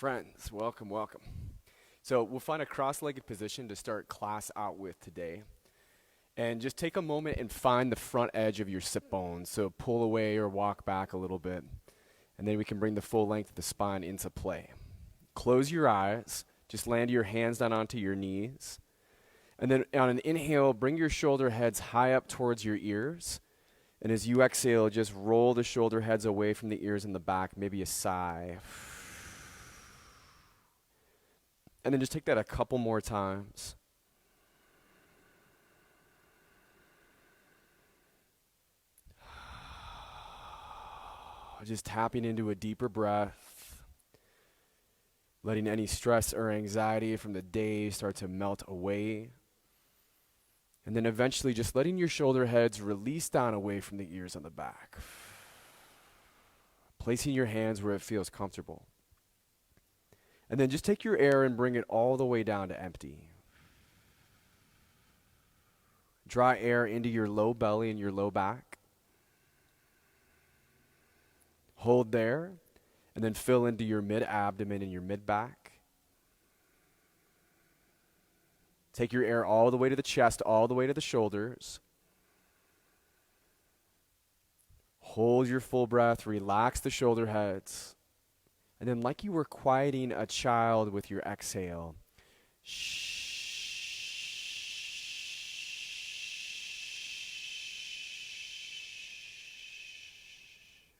friends, welcome, welcome. So we'll find a cross-legged position to start class out with today. And just take a moment and find the front edge of your sit bones. So pull away or walk back a little bit. And then we can bring the full length of the spine into play. Close your eyes. Just land your hands down onto your knees. And then on an inhale, bring your shoulder heads high up towards your ears. And as you exhale, just roll the shoulder heads away from the ears and the back, maybe a sigh. And then just take that a couple more times. Just tapping into a deeper breath, letting any stress or anxiety from the day start to melt away. And then eventually just letting your shoulder heads release down away from the ears on the back. Placing your hands where it feels comfortable. And then just take your air and bring it all the way down to empty. Draw air into your low belly and your low back. Hold there, and then fill into your mid-abdomen and your mid-back. Take your air all the way to the chest, all the way to the shoulders. Hold your full breath, relax the shoulder heads. And then like you were quieting a child with your exhale,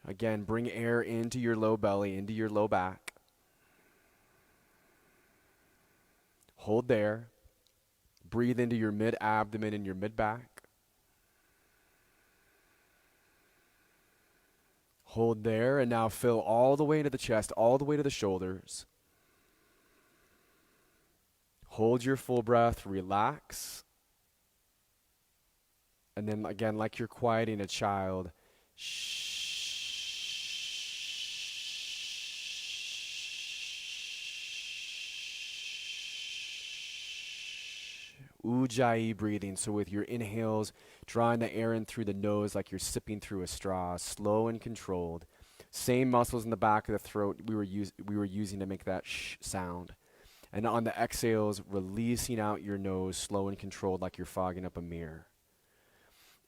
again, bring air into your low belly, into your low back. Hold there. Breathe into your mid-abdomen and your mid-back. Hold there, and now fill all the way into the chest, all the way to the shoulders. Hold your full breath, relax. And then again, like you're quieting a child, Ujjayi breathing. So with your inhales, drawing the air in through the nose like you're sipping through a straw, slow and controlled. Same muscles in the back of the throat we were using to make that sh sound. And on the exhales, releasing out your nose, slow and controlled like you're fogging up a mirror.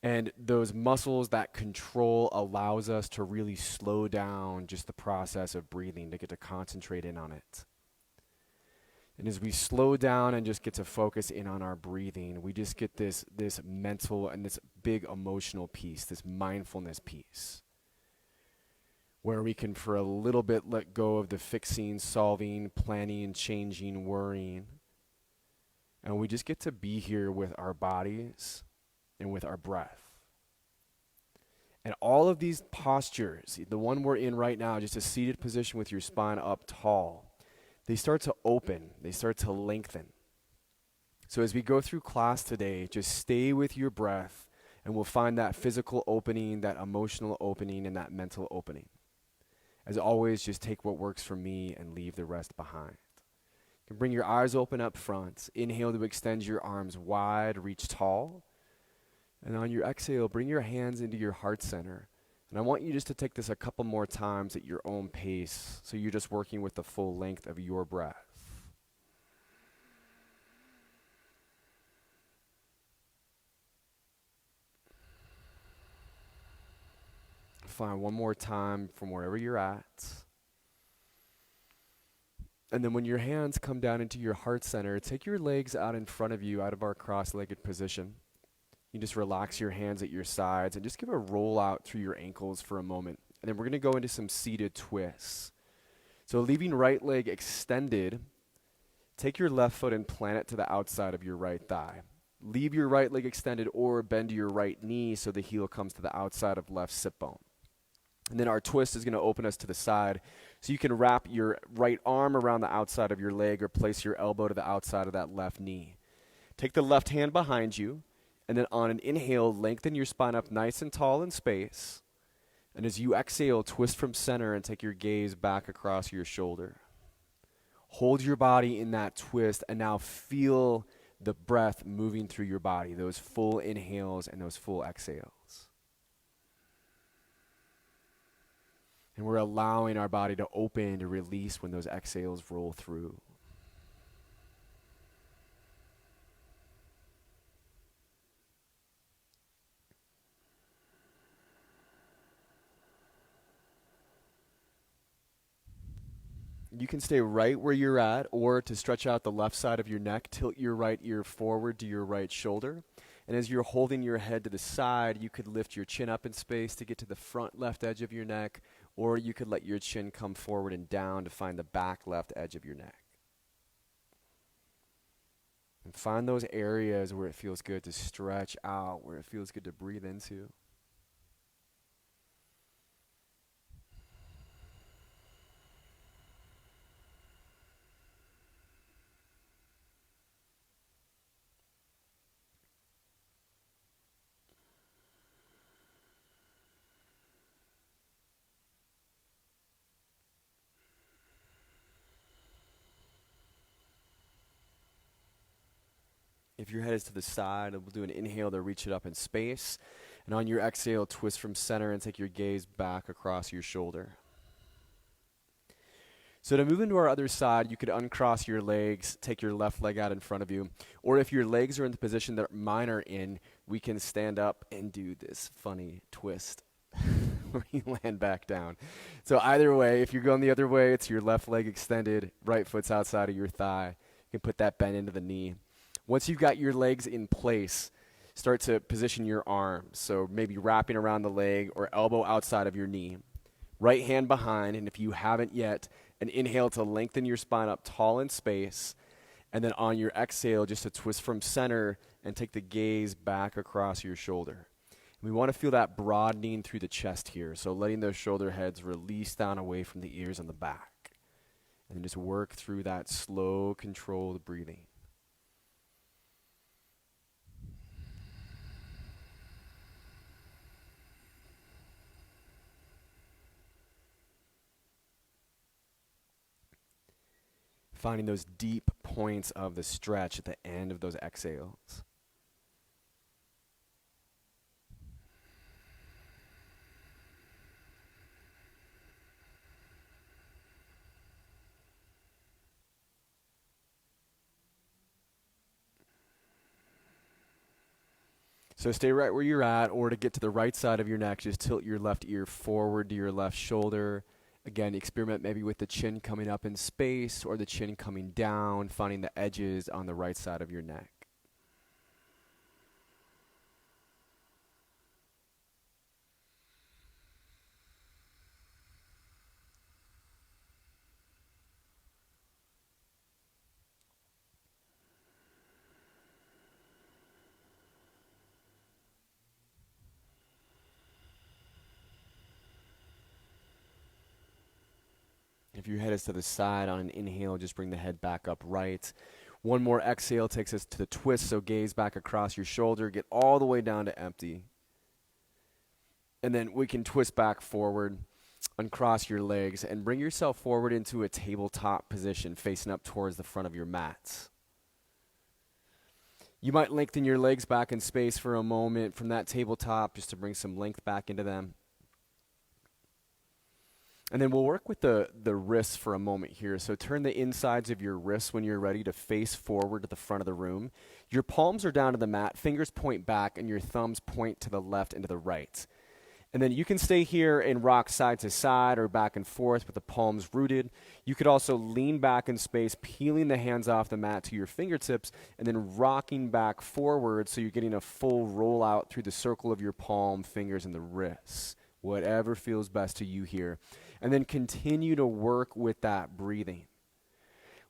And those muscles, that control allows us to really slow down just the process of breathing, to get to concentrate in on it. And as we slow down and just get to focus in on our breathing, we just get this mental and this big emotional piece, this mindfulness piece, where we can for a little bit let go of the fixing, solving, planning, changing, worrying. And we just get to be here with our bodies and with our breath. And all of these postures, the one we're in right now, just a seated position with your spine up tall, they start to open, they start to lengthen. So as we go through class today, just stay with your breath, and we'll find that physical opening, that emotional opening, and that mental opening. As always, just take what works for me and leave the rest behind. You can bring your eyes open up front. Inhale to extend your arms wide, reach tall. And on your exhale, bring your hands into your heart center. And I want you just to take this a couple more times at your own pace, so you're just working with the full length of your breath. Fine, one more time from wherever you're at. And then when your hands come down into your heart center, take your legs out in front of you, out of our cross-legged position. You just relax your hands at your sides and just give a roll out through your ankles for a moment. And then we're going to go into some seated twists. So leaving right leg extended, take your left foot and plant it to the outside of your right thigh. Leave your right leg extended or bend your right knee so the heel comes to the outside of left sit bone. And then our twist is going to open us to the side. So you can wrap your right arm around the outside of your leg or place your elbow to the outside of that left knee. Take the left hand behind you. And then on an inhale, lengthen your spine up nice and tall in space. And as you exhale, twist from center and take your gaze back across your shoulder. Hold your body in that twist and now feel the breath moving through your body, those full inhales and those full exhales. And we're allowing our body to open, to release when those exhales roll through. You can stay right where you're at, or to stretch out the left side of your neck, tilt your right ear forward to your right shoulder. And as you're holding your head to the side, you could lift your chin up in space to get to the front left edge of your neck, or you could let your chin come forward and down to find the back left edge of your neck. And find those areas where it feels good to stretch out, where it feels good to breathe into. If your head is to the side, we'll do an inhale to reach it up in space. And on your exhale, twist from center and take your gaze back across your shoulder. So to move into our other side, you could uncross your legs, take your left leg out in front of you. Or if your legs are in the position that mine are in, we can stand up and do this funny twist where you land back down. So either way, if you're going the other way, it's your left leg extended, right foot's outside of your thigh. You can put that bend into the knee. Once you've got your legs in place, start to position your arms. So maybe wrapping around the leg or elbow outside of your knee. Right hand behind, and if you haven't yet, an inhale to lengthen your spine up tall in space. And then on your exhale, just a twist from center and take the gaze back across your shoulder. And we want to feel that broadening through the chest here. So letting those shoulder heads release down away from the ears on the back. And then just work through that slow, controlled breathing. Finding those deep points of the stretch at the end of those exhales. So stay right where you're at, or to get to the right side of your neck, just tilt your left ear forward to your left shoulder. Again, experiment maybe with the chin coming up in space or the chin coming down, finding the edges on the right side of your neck. If your head is to the side on an inhale, just bring the head back up right. One more exhale takes us to the twist, so gaze back across your shoulder, get all the way down to empty. And then we can twist back forward, uncross your legs, and bring yourself forward into a tabletop position, facing up towards the front of your mat. You might lengthen your legs back in space for a moment from that tabletop just to bring some length back into them. And then we'll work with the wrists for a moment here. So turn the insides of your wrists when you're ready to face forward to the front of the room. Your palms are down to the mat, fingers point back, and your thumbs point to the left and to the right. And then you can stay here and rock side to side or back and forth with the palms rooted. You could also lean back in space, peeling the hands off the mat to your fingertips, and then rocking back forward so you're getting a full roll out through the circle of your palm, fingers, and the wrists. Whatever feels best to you here. And then continue to work with that breathing.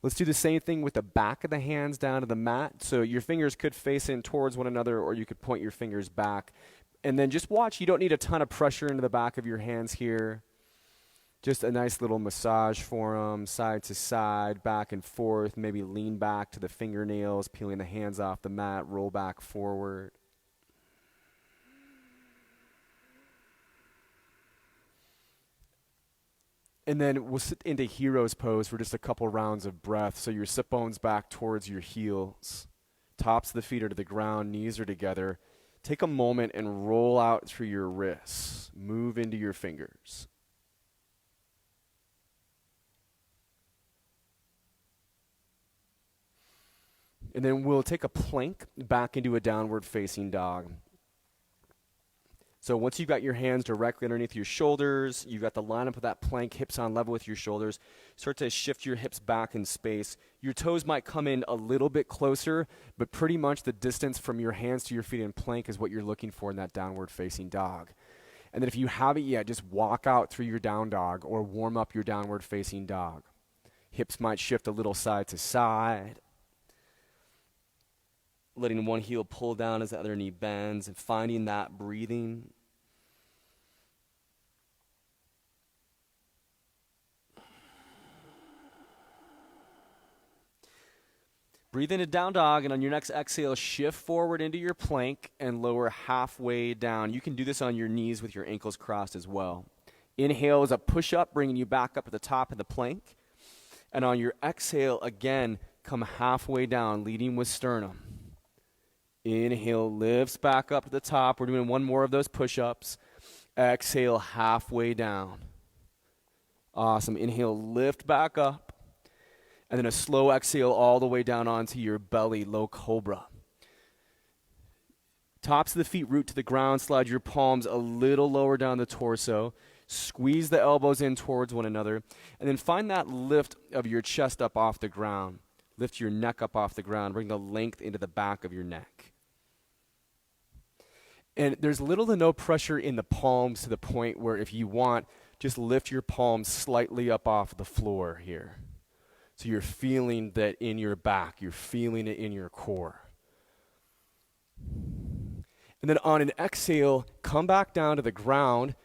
Let's do the same thing with the back of the hands down to the mat. So your fingers could face in towards one another, or you could point your fingers back. And then just watch. You don't need a ton of pressure into the back of your hands here. Just a nice little massage for them, side to side, back and forth. Maybe lean back to the fingernails, peeling the hands off the mat, roll back forward. And then we'll sit into hero's pose for just a couple rounds of breath. So your sit bones back towards your heels. Tops of the feet are to the ground, knees are together. Take a moment and roll out through your wrists. Move into your fingers. And then we'll take a plank back into a downward facing dog. So once you've got your hands directly underneath your shoulders, you've got the lineup of that plank, hips on level with your shoulders, start to shift your hips back in space. Your toes might come in a little bit closer, but pretty much the distance from your hands to your feet in plank is what you're looking for in that downward facing dog. And then if you haven't yet, just walk out through your down dog or warm up your downward facing dog. Hips might shift a little side to side. Letting one heel pull down as the other knee bends and finding that breathing. Breathe into down dog, and on your next exhale, shift forward into your plank and lower halfway down. You can do this on your knees with your ankles crossed as well. Inhale is a push-up, bringing you back up at the top of the plank. And on your exhale, again, come halfway down, leading with sternum. Inhale, lifts back up to the top. We're doing one more of those push-ups. Exhale, halfway down. Awesome. Inhale, lift back up. And then a slow exhale all the way down onto your belly, low cobra. Tops of the feet root to the ground. Slide your palms a little lower down the torso. Squeeze the elbows in towards one another. And then find that lift of your chest up off the ground. Lift your neck up off the ground. Bring the length into the back of your neck. And there's little to no pressure in the palms to the point where if you want, just lift your palms slightly up off the floor here. So you're feeling that in your back. You're feeling it in your core. And then on an exhale, come back down to the ground.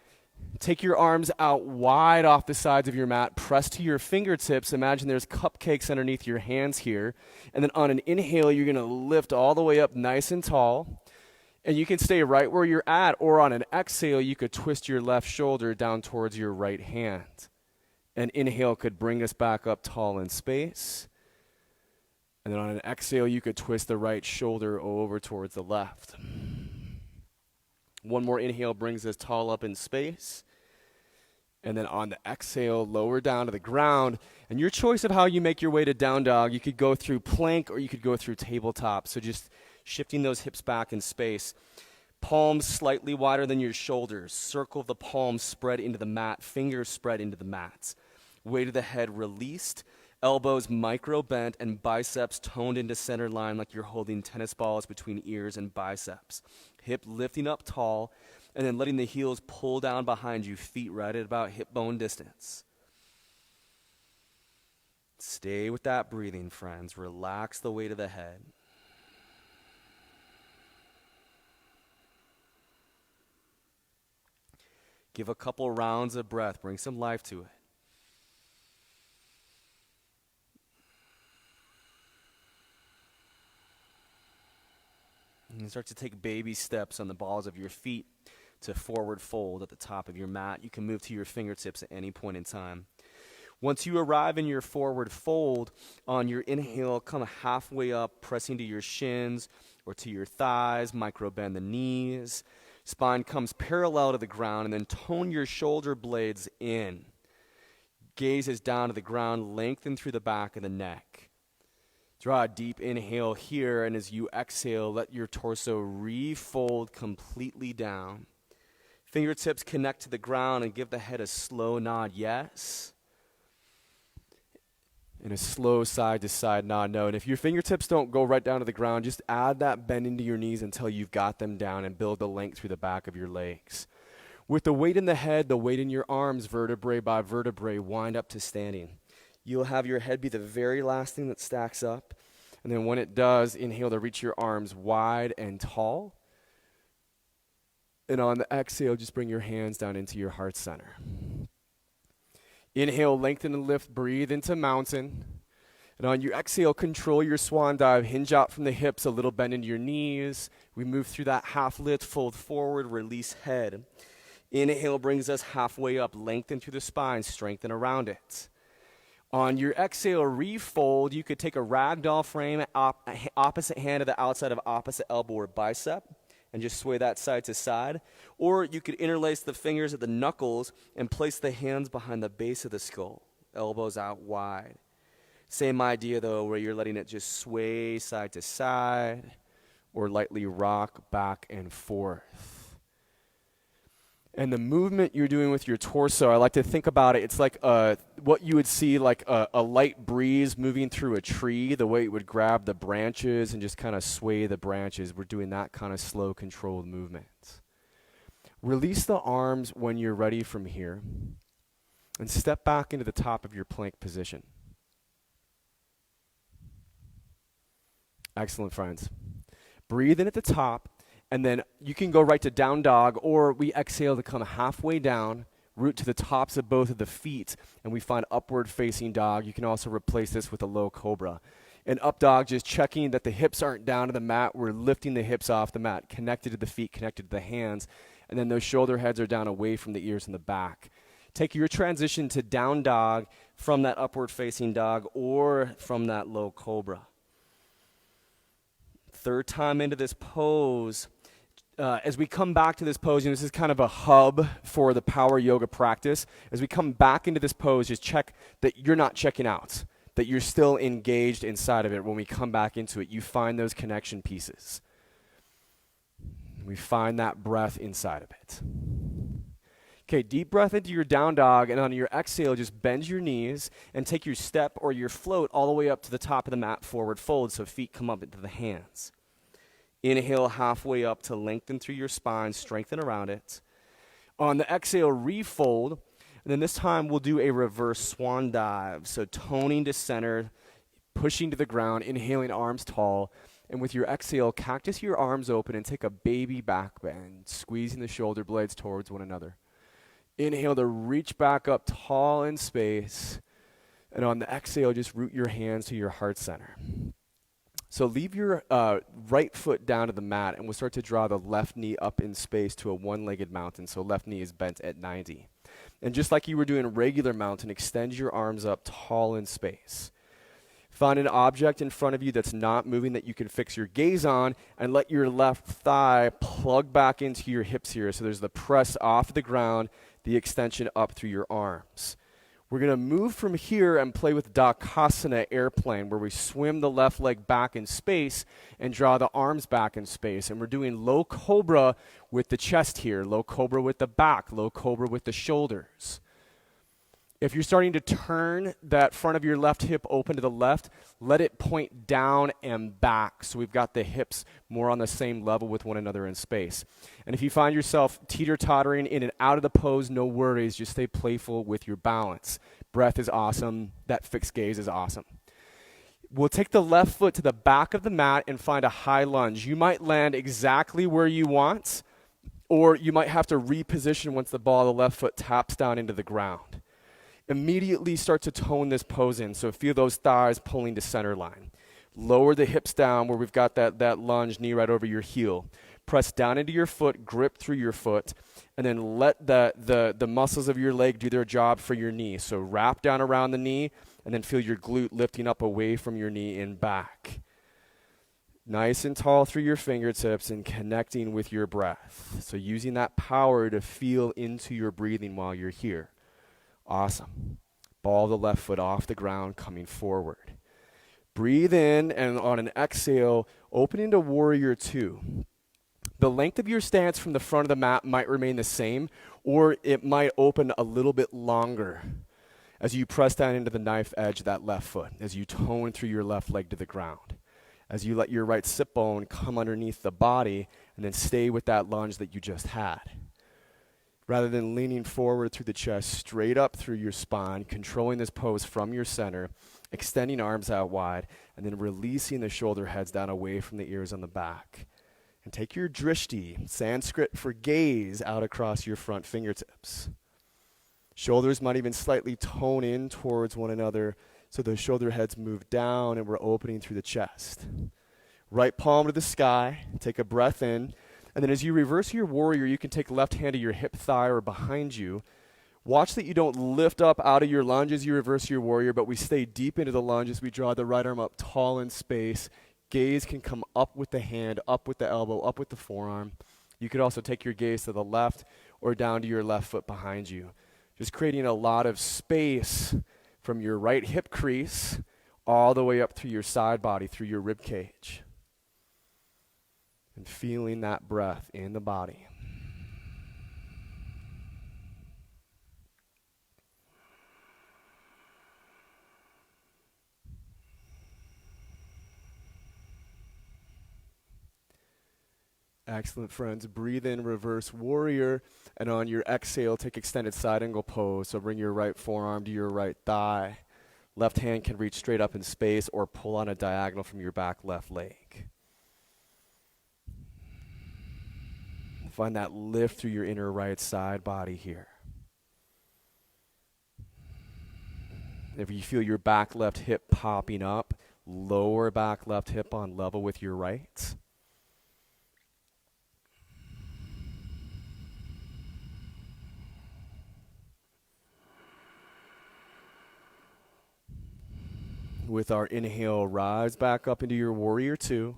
Take your arms out wide off the sides of your mat. Press to your fingertips. Imagine there's cupcakes underneath your hands here. And then on an inhale, you're going to lift all the way up nice and tall. And you can stay right where you're at, or on an exhale, you could twist your left shoulder down towards your right hand. An inhale could bring us back up tall in space. And then on an exhale, you could twist the right shoulder over towards the left. One more inhale brings us tall up in space. And then on the exhale, lower down to the ground. And your choice of how you make your way to down dog, you could go through plank or you could go through tabletop. So just shifting those hips back in space. Palms slightly wider than your shoulders. Circle of the palms spread into the mat. Fingers spread into the mats. Weight of the head released. Elbows micro bent and biceps toned into center line like you're holding tennis balls between ears and biceps. Hip lifting up tall and then letting the heels pull down behind you. Feet right at about hip bone distance. Stay with that breathing, friends. Relax the weight of the head. Give a couple rounds of breath. Bring some life to it. And start to take baby steps on the balls of your feet to forward fold at the top of your mat. You can move to your fingertips at any point in time. Once you arrive in your forward fold, on your inhale, come halfway up, pressing to your shins or to your thighs, micro bend the knees. Spine comes parallel to the ground, and then tone your shoulder blades in. Gaze is down to the ground, lengthen through the back of the neck. Draw a deep inhale here, and as you exhale, let your torso refold completely down. Fingertips connect to the ground and give the head a slow nod, yes. And a slow side-to-side nod, no. And if your fingertips don't go right down to the ground, just add that bend into your knees until you've got them down and build the length through the back of your legs. With the weight in the head, the weight in your arms, vertebrae by vertebrae, wind up to standing. You'll have your head be the very last thing that stacks up. And then when it does, inhale to reach your arms wide and tall. And on the exhale, just bring your hands down into your heart center. Inhale, lengthen and lift, breathe into mountain. And on your exhale, control your swan dive. Hinge out from the hips, a little bend into your knees. We move through that half lift, fold forward, release head. Inhale brings us halfway up, lengthen through the spine, strengthen around it. On your exhale, refold. You could take a ragdoll frame, opposite hand to the outside of opposite elbow or bicep, and just sway that side to side. Or you could interlace the fingers at the knuckles and place the hands behind the base of the skull, elbows out wide. Same idea though, where you're letting it just sway side to side or lightly rock back and forth. And the movement you're doing with your torso, I like to think about it, it's like what you would see like a light breeze moving through a tree, the way it would grab the branches and just kind of sway the branches. We're doing that kind of slow, controlled movement. Release the arms when you're ready from here and step back into the top of your plank position. Excellent, friends. Breathe in at the top. And then you can go right to down dog, or we exhale to come halfway down, root to the tops of both of the feet, and we find upward facing dog. You can also replace this with a low cobra. And up dog, just checking that the hips aren't down to the mat. We're lifting the hips off the mat, connected to the feet, connected to the hands, and then those shoulder heads are down away from the ears and the back. Take your transition to down dog from that upward facing dog or from that low cobra. Third time into this pose. As we come back to this pose, this is kind of a hub for the power yoga practice. As we come back into this pose, just check that you're not checking out, that you're still engaged inside of it. When we come back into it, you find those connection pieces. We find that breath inside of it. Okay, deep breath into your down dog, and on your exhale, just bend your knees and take your step or your float all the way up to the top of the mat, forward fold, so feet come up into the hands. Inhale halfway up to lengthen through your spine, strengthen around it. On the exhale, refold. And then this time we'll do a reverse swan dive. So toning to center, pushing to the ground, inhaling arms tall. And with your exhale, cactus your arms open and take a baby back bend, squeezing the shoulder blades towards one another. Inhale to reach back up tall in space. And on the exhale, just root your hands to your heart center. So leave your right foot down to the mat, and we'll start to draw the left knee up in space to a one-legged mountain. So left knee is bent at 90. And just like you were doing a regular mountain, extend your arms up tall in space. Find an object in front of you that's not moving that you can fix your gaze on, and let your left thigh plug back into your hips here. So there's the press off the ground, the extension up through your arms. We're going to move from here and play with Dakasana airplane, where we swim the left leg back in space and draw the arms back in space. And we're doing low cobra with the chest here, low cobra with the back, low cobra with the shoulders. If you're starting to turn that front of your left hip open to the left, let it point down and back. So we've got the hips more on the same level with one another in space. And if you find yourself teeter-tottering in and out of the pose, no worries. Just stay playful with your balance. Breath is awesome. That fixed gaze is awesome. We'll take the left foot to the back of the mat and find a high lunge. You might land exactly where you want, or you might have to reposition once the ball of the left foot taps down into the ground. Immediately start to tone this pose in. So feel those thighs pulling to center line. Lower the hips down where we've got that lunge, knee right over your heel. Press down into your foot, grip through your foot, and then let the muscles of your leg do their job for your knee. So wrap down around the knee, and then feel your glute lifting up away from your knee and back. Nice and tall through your fingertips and connecting with your breath. So using that power to feel into your breathing while you're here. Awesome. Ball the left foot off the ground, coming forward. Breathe in, and on an exhale, open into Warrior Two. The length of your stance from the front of the mat might remain the same, or it might open a little bit longer as you press down into the knife edge of that left foot, as you tone through your left leg to the ground, as you let your right sit bone come underneath the body, and then stay with that lunge that you just had. Rather than leaning forward through the chest, straight up through your spine, controlling this pose from your center, extending arms out wide, and then releasing the shoulder heads down away from the ears on the back. And take your drishti, Sanskrit for gaze, out across your front fingertips. Shoulders might even slightly tone in towards one another, so the shoulder heads move down and we're opening through the chest. Right palm to the sky, take a breath in. And then as you reverse your warrior, you can take left hand to your hip thigh or behind you. Watch that you don't lift up out of your lunge as you reverse your warrior, but we stay deep into the lunge as we draw the right arm up tall in space. Gaze can come up with the hand, up with the elbow, up with the forearm. You could also take your gaze to the left or down to your left foot behind you. Just creating a lot of space from your right hip crease all the way up through your side body, through your rib cage. And feeling that breath in the body. Excellent, friends. Breathe in, reverse warrior, and on your exhale, take extended side angle pose. So bring your right forearm to your right thigh. Left hand can reach straight up in space or pull on a diagonal from your back left leg. Find that lift through your inner right side body here. If you feel your back left hip popping up, lower back left hip on level with your right. With our inhale, rise back up into your warrior two.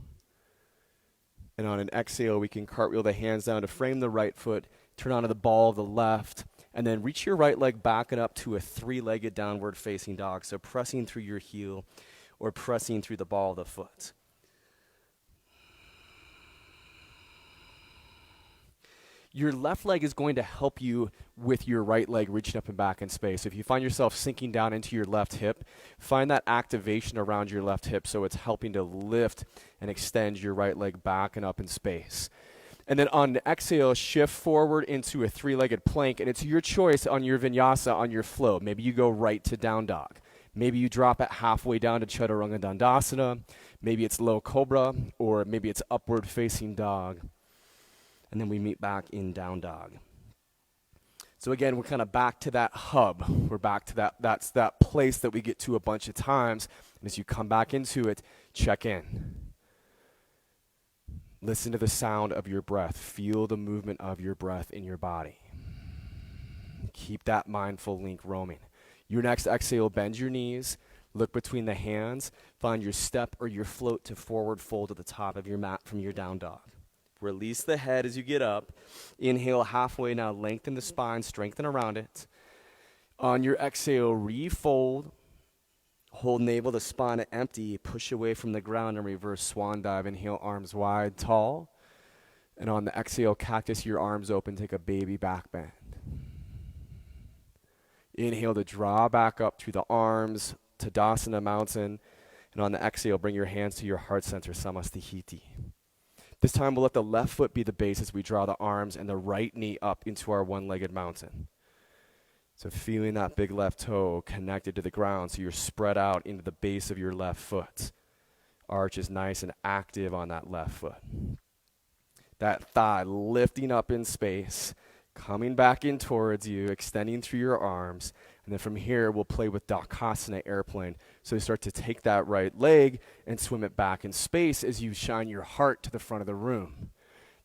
And on an exhale, we can cartwheel the hands down to frame the right foot, turn onto the ball of the left, and then reach your right leg back and up to a three-legged downward facing dog. So pressing through your heel or pressing through the ball of the foot. Your left leg is going to help you with your right leg reaching up and back in space. If you find yourself sinking down into your left hip, find that activation around your left hip so it's helping to lift and extend your right leg back and up in space. And then on the exhale, shift forward into a three-legged plank, and it's your choice on your vinyasa, on your flow. Maybe you go right to down dog. Maybe you drop it halfway down to Chaturanga Dandasana. Maybe it's low cobra, or maybe it's upward facing dog. And then we meet back in down dog. So again, we're kind of back to that hub. We're back to that's that place that we get to a bunch of times. And as you come back into it, check in. Listen to the sound of your breath. Feel the movement of your breath in your body. Keep that mindful link roaming. Your next exhale, bend your knees. Look between the hands. Find your step or your float to forward fold at the top of your mat from your down dog. Release the head as you get up. Inhale halfway. Now lengthen the spine, strengthen around it. On your exhale, refold. Hold navel to spine empty. Push away from the ground and reverse swan dive. Inhale, arms wide, tall. And on the exhale, cactus your arms open. Take a baby back bend. Inhale to draw back up through the arms, Tadasana mountain. And on the exhale, bring your hands to your heart center, Samasthiti. This time we'll let the left foot be the base as we draw the arms and the right knee up into our one-legged mountain. So feeling that big left toe connected to the ground so you're spread out into the base of your left foot. Arch is nice and active on that left foot. That thigh lifting up in space, coming back in towards you, extending through your arms. And then from here, we'll play with Dakasana airplane. So you start to take that right leg and swim it back in space as you shine your heart to the front of the room.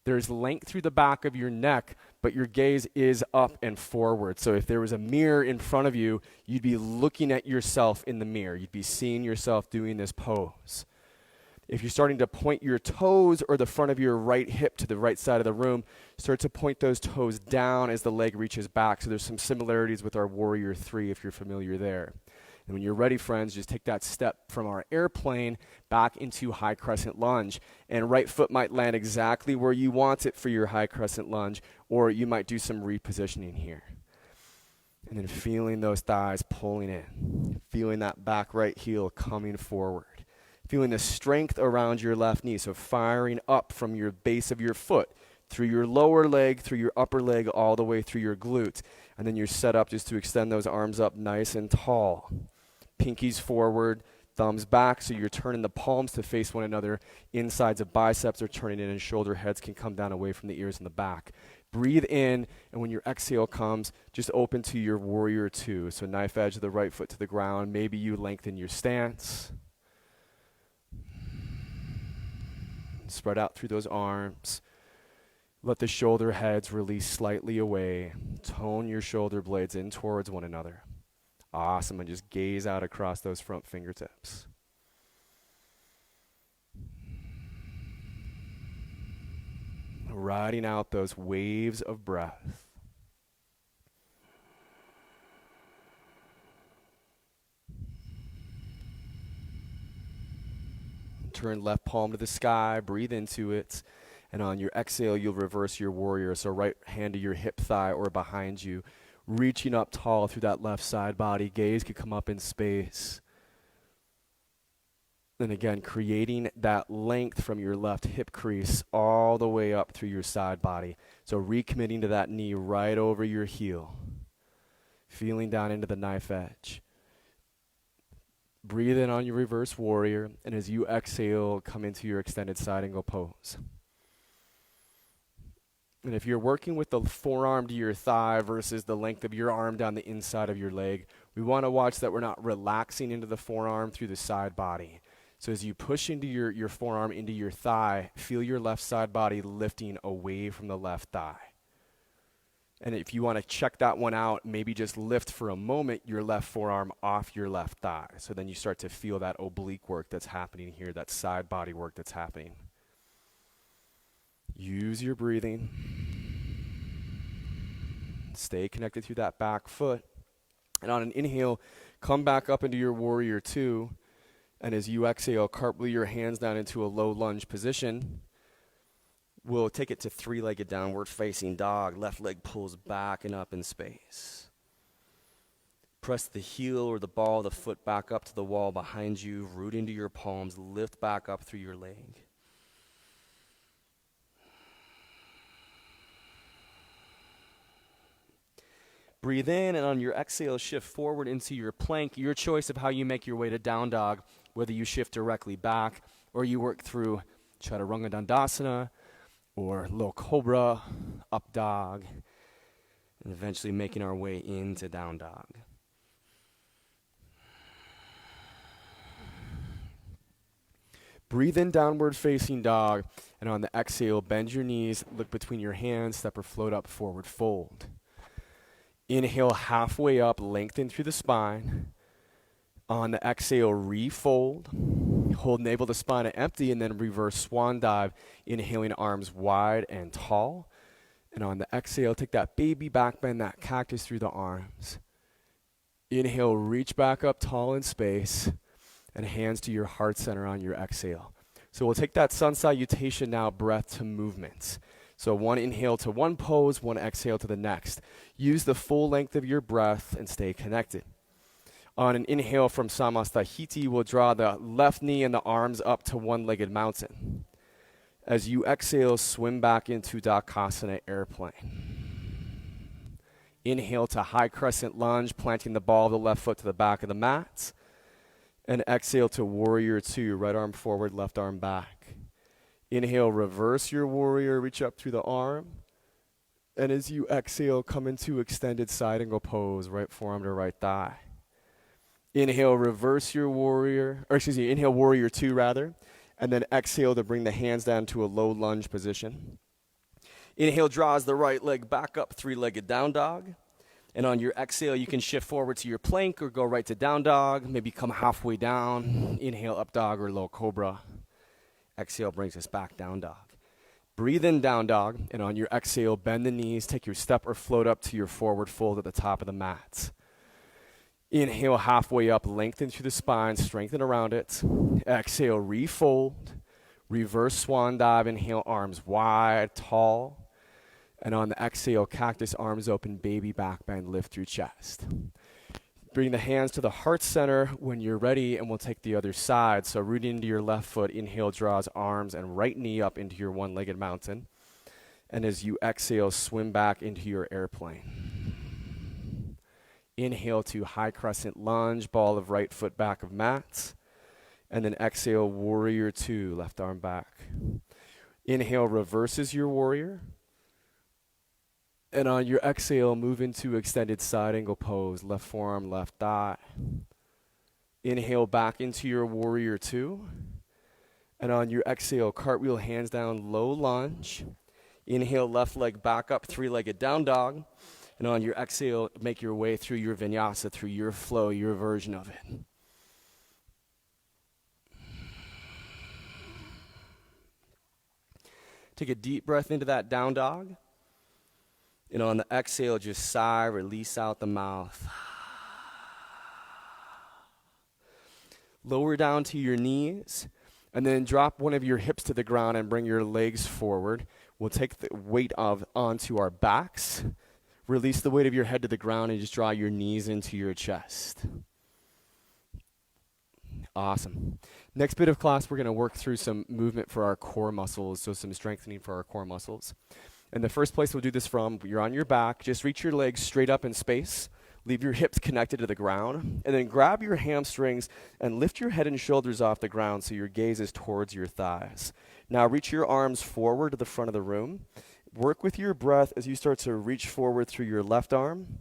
There's length through the back of your neck, but your gaze is up and forward. So if there was a mirror in front of you, you'd be looking at yourself in the mirror. You'd be seeing yourself doing this pose. If you're starting to point your toes or the front of your right hip to the right side of the room, start to point those toes down as the leg reaches back. So there's some similarities with our Warrior 3 if you're familiar there. And when you're ready, friends, just take that step from our airplane back into high crescent lunge. And right foot might land exactly where you want it for your high crescent lunge, or you might do some repositioning here. And then feeling those thighs pulling in. Feeling that back right heel coming forward. Feeling the strength around your left knee, so firing up from your base of your foot, through your lower leg, through your upper leg, all the way through your glute. And then you're set up just to extend those arms up nice and tall. Pinkies forward, thumbs back, so you're turning the palms to face one another. Insides of biceps are turning in, and shoulder heads can come down away from the ears and the back. Breathe in, and when your exhale comes, just open to your Warrior 2. So knife edge of the right foot to the ground. Maybe you lengthen your stance. Spread out through those arms. Let the shoulder heads release slightly away. Tone your shoulder blades in towards one another. Awesome. And just gaze out across those front fingertips. Riding out those waves of breath. turn left palm to the sky, breathe into it. And on your exhale, you'll reverse your warrior. So right hand to your hip thigh or behind you, reaching up tall through that left side body. Gaze could come up in space. And again, creating that length from your left hip crease all the way up through your side body. So recommitting to that knee right over your heel. Feeling down into the knife edge. Breathe in on your reverse warrior, and as you exhale, come into your extended side angle pose. And if you're working with the forearm to your thigh versus the length of your arm down the inside of your leg, we want to watch that we're not relaxing into the forearm through the side body. So as you push into your forearm into your thigh, feel your left side body lifting away from the left thigh. And if you want to check that one out, maybe just lift for a moment your left forearm off your left thigh. So then you start to feel that oblique work that's happening here, that side body work that's happening. Use your breathing. Stay connected through that back foot. And on an inhale, come back up into your warrior two. And as you exhale, cartwheel your hands down into a low lunge position. We'll take it to three-legged downward facing dog. Left leg pulls back and up in space. Press the heel or the ball of the foot back up to the wall behind you. Root into your palms. Lift back up through your leg. Breathe in, and on your exhale, shift forward into your plank. Your choice of how you make your way to down dog, whether you shift directly back or you work through Chaturanga Dandasana, or low cobra, up dog, and eventually making our way into down dog. Breathe in, downward facing dog, and on the exhale, bend your knees, look between your hands, step or float up, forward fold. Inhale halfway up, lengthen through the spine. On the exhale, refold. Hold navel to spine empty, and then reverse swan dive, inhaling arms wide and tall. And on the exhale, take that baby back bend, that cactus through the arms. Inhale, reach back up tall in space, and hands to your heart center on your exhale. So we'll take that sun salutation now, breath to movements. So one inhale to one pose, one exhale to the next. Use the full length of your breath and stay connected. On an inhale from Samastahiti, we'll draw the left knee and the arms up to one-legged mountain. As you exhale, swim back into Dakasana airplane. Inhale to high crescent lunge, planting the ball of the left foot to the back of the mat. And exhale to warrior two, right arm forward, left arm back. Inhale, reverse your warrior, reach up through the arm. And as you exhale, come into extended side angle pose, right forearm to right thigh. Inhale, reverse your warrior, inhale warrior two rather, and then exhale to bring the hands down to a low lunge position. Inhale draws the right leg back up, three-legged down dog. And on your exhale, you can shift forward to your plank or go right to down dog, maybe come halfway down. Inhale, up dog or low cobra. Exhale brings us back down dog. Breathe in down dog, and on your exhale, bend the knees, take your step or float up to your forward fold at the top of the mat. Inhale halfway up, lengthen through the spine, strengthen around it. Exhale, refold. Reverse swan dive, inhale, arms wide, tall. And on the exhale, cactus, arms open, baby back bend, lift through chest. Bring the hands to the heart center when you're ready, and we'll take the other side. So rooting into your left foot, inhale draws arms and right knee up into your one-legged mountain. And as you exhale, swim back into your airplane. Inhale to high crescent lunge, ball of right foot back of mat. And then exhale, warrior two, left arm back. Inhale, reverses your warrior. And on your exhale, move into extended side angle pose, left forearm, left thigh. Inhale back into your warrior two. And on your exhale, cartwheel, hands down, low lunge. Inhale, left leg back up, three-legged down dog. And on your exhale, make your way through your vinyasa, through your flow, your version of it. Take a deep breath into that down dog. And on the exhale, just sigh, release out the mouth. Lower down to your knees. And then drop one of your hips to the ground and bring your legs forward. We'll take the weight onto our backs. Release the weight of your head to the ground and just draw your knees into your chest. Awesome. Next bit of class, we're going to work through some movement for our core muscles, so some strengthening for our core muscles. And the first place we'll do this from, you're on your back. Just reach your legs straight up in space. Leave your hips connected to the ground. And then grab your hamstrings and lift your head and shoulders off the ground so your gaze is towards your thighs. Now reach your arms forward to the front of the room. Work with your breath as you start to reach forward through your left arm.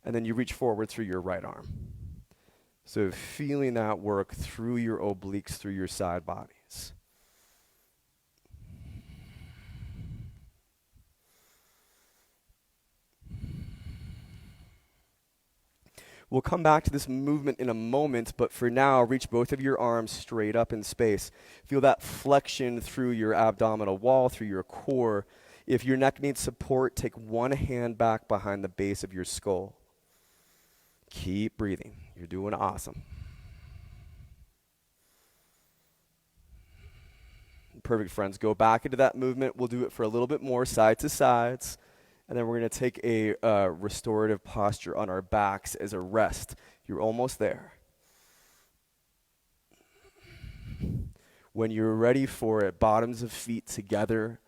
And then you reach forward through your right arm. So feeling that work through your obliques, through your side bodies. We'll come back to this movement in a moment, but for now, reach both of your arms straight up in space. Feel that flexion through your abdominal wall, through your core. If your neck needs support, take one hand back behind the base of your skull. Keep breathing. You're doing awesome. Perfect, friends. Go back into that movement. We'll do it for a little bit more, side to sides. And then we're going to take a restorative posture on our backs as a rest. You're almost there. When you're ready for it, bottoms of feet together,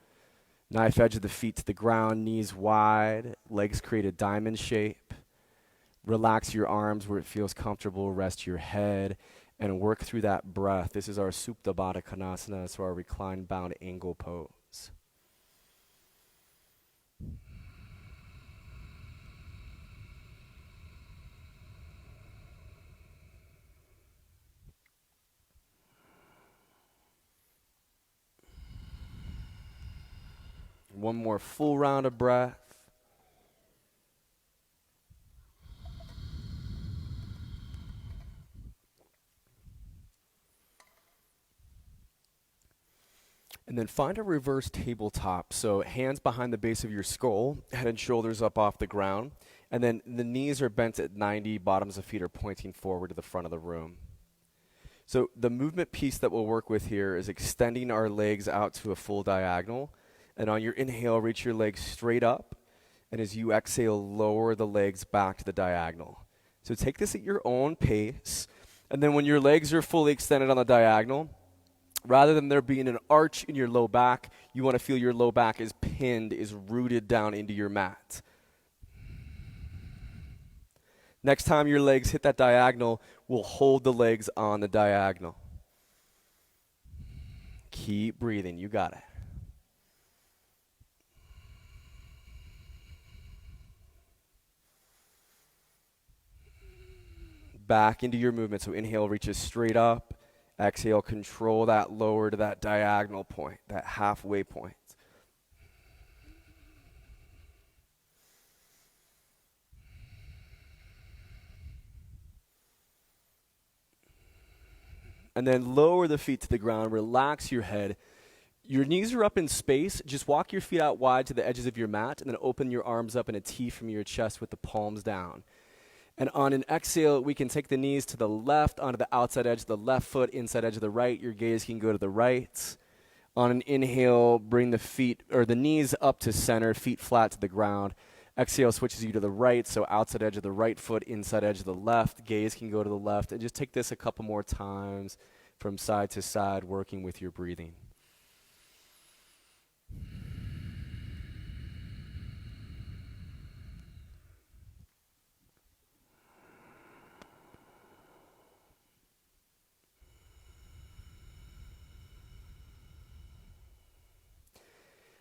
knife edge of the feet to the ground, knees wide, legs create a diamond shape. Relax your arms where it feels comfortable. Rest your head and work through that breath. This is our Supta Baddha Konasana, so our reclined bound angle pose. One more full round of breath. And then find a reverse tabletop. So hands behind the base of your skull, head and shoulders up off the ground. And then the knees are bent at 90, bottoms of feet are pointing forward to the front of the room. So the movement piece that we'll work with here is extending our legs out to a full diagonal. And on your inhale, reach your legs straight up. And as you exhale, lower the legs back to the diagonal. So take this at your own pace. And then when your legs are fully extended on the diagonal, rather than there being an arch in your low back, you want to feel your low back is pinned, is rooted down into your mat. Next time your legs hit that diagonal, we'll hold the legs on the diagonal. Keep breathing. You got it. Back into your movement. So inhale, reaches straight up. Exhale, control that lower to that diagonal point, that halfway point. And then lower the feet to the ground, relax your head. Your knees are up in space. Just walk your feet out wide to the edges of your mat and then open your arms up in a T from your chest with the palms down. And on an exhale, we can take the knees to the left, onto the outside edge of the left foot, inside edge of the right. Your gaze can go to the right. On an inhale, bring the feet or the knees up to center, feet flat to the ground. Exhale switches you to the right, so outside edge of the right foot, inside edge of the left. Gaze can go to the left. And just take this a couple more times from side to side, working with your breathing.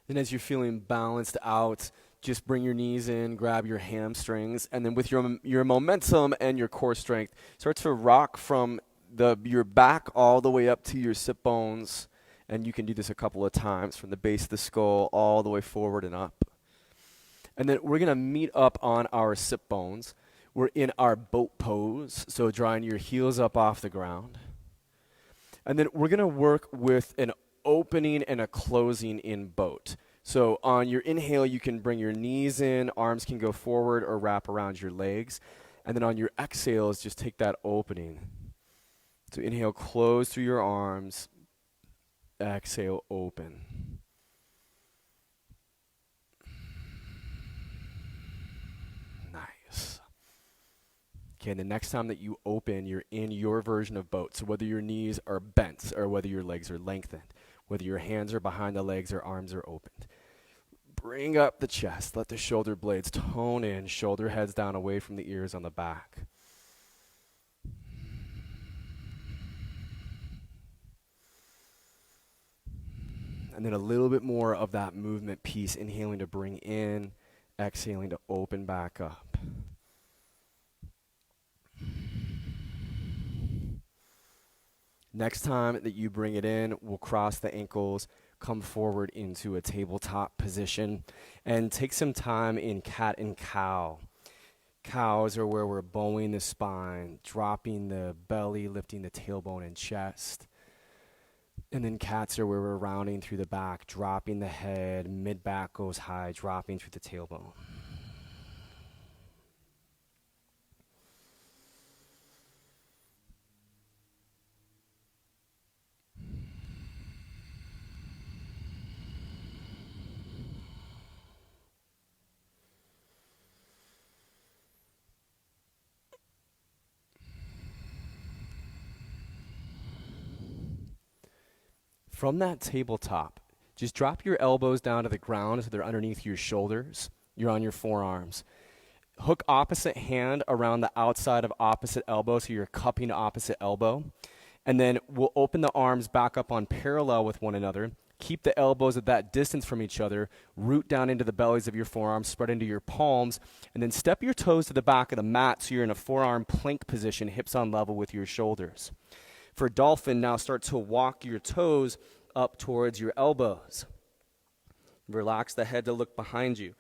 And as you're feeling balanced out, just bring your knees in, grab your hamstrings, and then with your momentum and your core strength, start to rock from your back all the way up to your sit bones. And you can do this a couple of times from the base of the skull all the way forward and up. And then we're going to meet up on our sit bones. We're in our boat pose, so drawing your heels up off the ground. And then we're going to work with an opening and a closing in boat. So on your inhale, you can bring your knees in, arms can go forward or wrap around your legs. And then on your exhales, just take that opening. So inhale, close through your arms, Exhale, open. Nice. Okay, and the next time that you open, you're in your version of boat. So whether your knees are bent or whether your legs are lengthened, whether your hands are behind the legs or arms are opened, bring up the chest. Let the shoulder blades tone in, shoulder heads down away from the ears on the back. And then a little bit more of that movement piece, inhaling to bring in, exhaling to open back up. Next time that you bring it in, we'll cross the ankles, come forward into a tabletop position, and take some time in cat and cow. Cows are where we're bowing the spine, dropping the belly, lifting the tailbone and chest. And then cats are where we're rounding through the back, dropping the head, mid-back goes high, dropping through the tailbone. From that tabletop, just drop your elbows down to the ground so they're underneath your shoulders. You're on your forearms. Hook opposite hand around the outside of opposite elbow so you're cupping opposite elbow. And then we'll open the arms back up on parallel with one another. Keep the elbows at that distance from each other. Root down into the bellies of your forearms, spread into your palms, and then step your toes to the back of the mat so you're in a forearm plank position, hips on level with your shoulders. For dolphin, now start to walk your toes up towards your elbows. Relax the head to look behind you.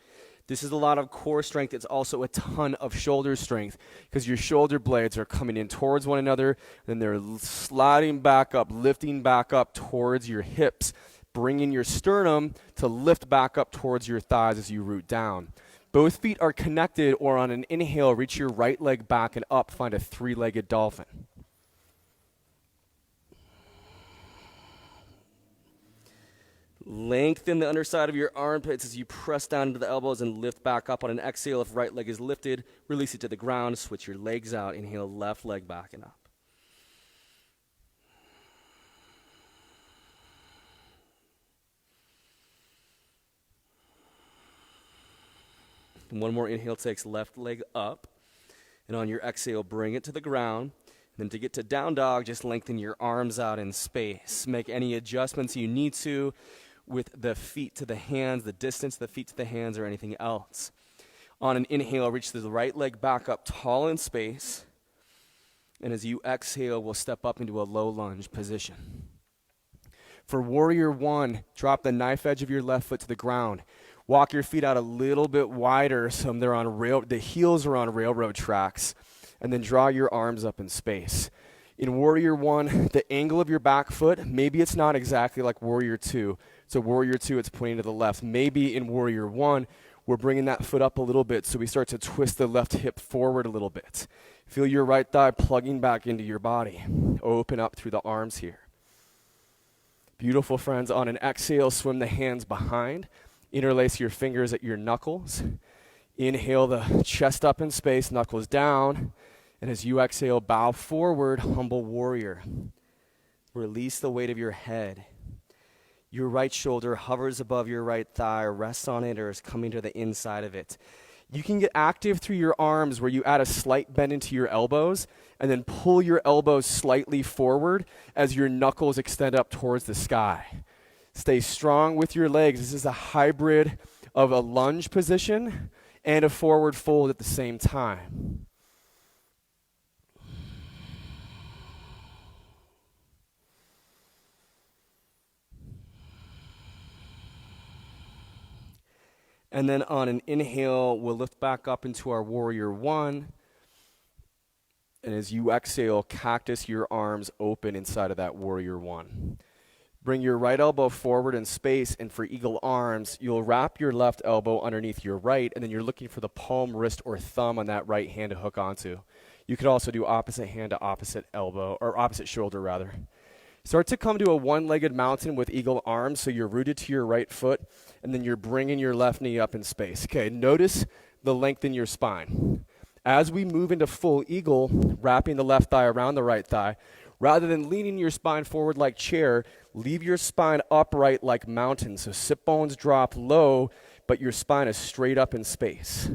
This is a lot of core strength. It's also a ton of shoulder strength because your shoulder blades are coming in towards one another, then they're sliding back up, lifting back up towards your hips, bringing your sternum to lift back up towards your thighs as you root down. Both feet are connected, or on an inhale, reach your right leg back and up, find a three-legged dolphin. Lengthen the underside of your armpits as you press down into the elbows and lift back up on an exhale. If right leg is lifted, release it to the ground. Switch your legs out. Inhale, left leg back and up. And one more inhale takes left leg up. And on your exhale, bring it to the ground. And then to get to down dog, just lengthen your arms out in space. Make any adjustments you need to with the feet to the hands, the distance of the feet to the hands, or anything else. On an inhale, reach the right leg back up tall in space. And as you exhale, we'll step up into a low lunge position. For warrior one, drop the knife edge of your left foot to the ground. Walk your feet out a little bit wider so they're on the heels are on railroad tracks. And then draw your arms up in space. In warrior one, the angle of your back foot, maybe it's not exactly like warrior two. So warrior two, it's pointing to the left. Maybe in warrior one, we're bringing that foot up a little bit, so we start to twist the left hip forward a little bit. Feel your right thigh plugging back into your body. Open up through the arms here. Beautiful, friends. On an exhale, swim the hands behind. Interlace your fingers at your knuckles. Inhale the chest up in space, knuckles down. And as you exhale, bow forward, humble warrior. Release the weight of your head. Your right shoulder hovers above your right thigh, rests on it, or is coming to the inside of it. You can get active through your arms where you add a slight bend into your elbows and then pull your elbows slightly forward as your knuckles extend up towards the sky. Stay strong with your legs. This is a hybrid of a lunge position and a forward fold at the same time. And then on an inhale, we'll lift back up into our warrior one. And as you exhale, cactus your arms open inside of that warrior one. Bring your right elbow forward in space, and for eagle arms, you'll wrap your left elbow underneath your right, and then you're looking for the palm, wrist, or thumb on that right hand to hook onto. You could also do opposite hand to opposite elbow, or opposite shoulder rather. Start to come to a one-legged mountain with eagle arms, so you're rooted to your right foot, and then you're bringing your left knee up in space. Okay, notice the length in your spine. As we move into full eagle, wrapping the left thigh around the right thigh, rather than leaning your spine forward like chair, leave your spine upright like mountain. So sit bones drop low, but your spine is straight up in space.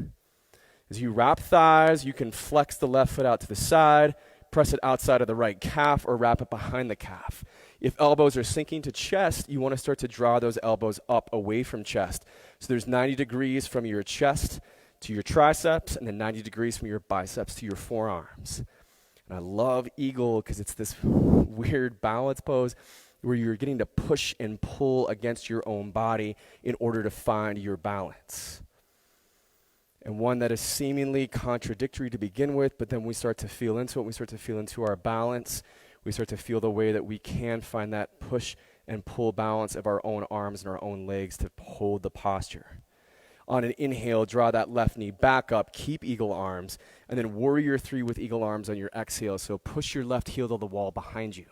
As you wrap thighs, you can flex the left foot out to the side, press it outside of the right calf, or wrap it behind the calf. If elbows are sinking to chest, you want to start to draw those elbows up away from chest. So there's 90 degrees from your chest to your triceps, and then 90 degrees from your biceps to your forearms. And I love eagle because it's this weird balance pose where you're getting to push and pull against your own body in order to find your balance. And one that is seemingly contradictory to begin with, but then we start to feel into it, we start to feel into our balance, we start to feel the way that we can find that push and pull balance of our own arms and our own legs to hold the posture. On an inhale, draw that left knee back up, keep eagle arms, and then warrior 3 with eagle arms on your exhale. So push your left heel to the wall behind you.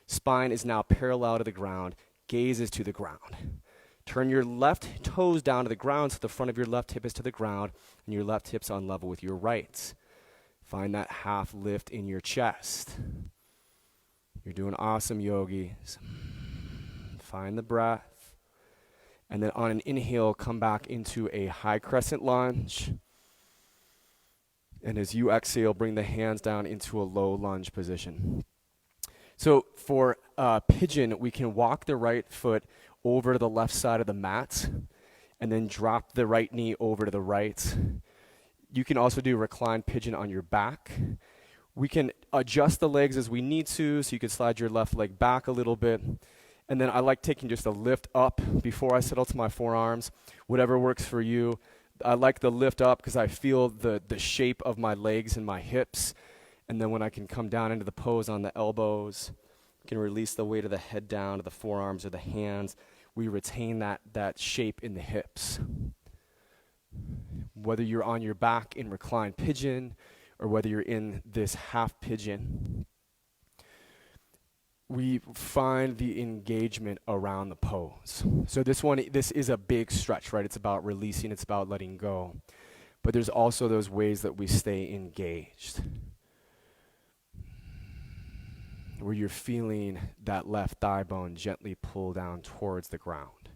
Spine is now parallel to the ground, gaze is to the ground. Turn your left toes down to the ground so the front of your left hip is to the ground and your left hip's on level with your right. Find that half lift in your chest. You're doing awesome, yogis. Find the breath. And then on an inhale, come back into a high crescent lunge. And as you exhale, bring the hands down into a low lunge position. So for pigeon, we can walk the right foot over to the left side of the mat and then drop the right knee over to the right. You can also do reclined pigeon on your back. We can adjust the legs as we need to, so you can slide your left leg back a little bit. And then I like taking just a lift up before I settle to my forearms, whatever works for you. I like the lift up because I feel the shape of my legs and my hips. And then when I can come down into the pose on the elbows, I can release the weight of the head down to the forearms or the hands. We retain that shape in the hips. Whether you're on your back in reclined pigeon or whether you're in this half pigeon, we find the engagement around the pose. So this is a big stretch, right? It's about releasing, it's about letting go. But there's also those ways that we stay engaged, where you're feeling that left thigh bone gently pull down towards the ground.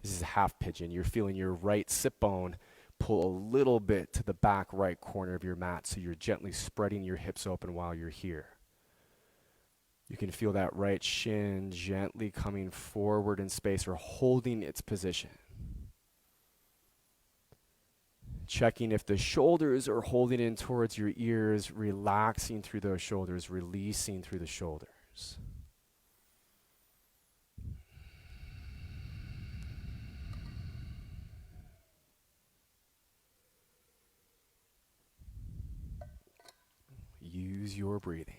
This is half pigeon. You're feeling your right sit bone pull a little bit to the back right corner of your mat, so you're gently spreading your hips open while you're here. You can feel that right shin gently coming forward in space or holding its position. Checking if the shoulders are holding in towards your ears, relaxing through those shoulders, releasing through the shoulders. Use your breathing.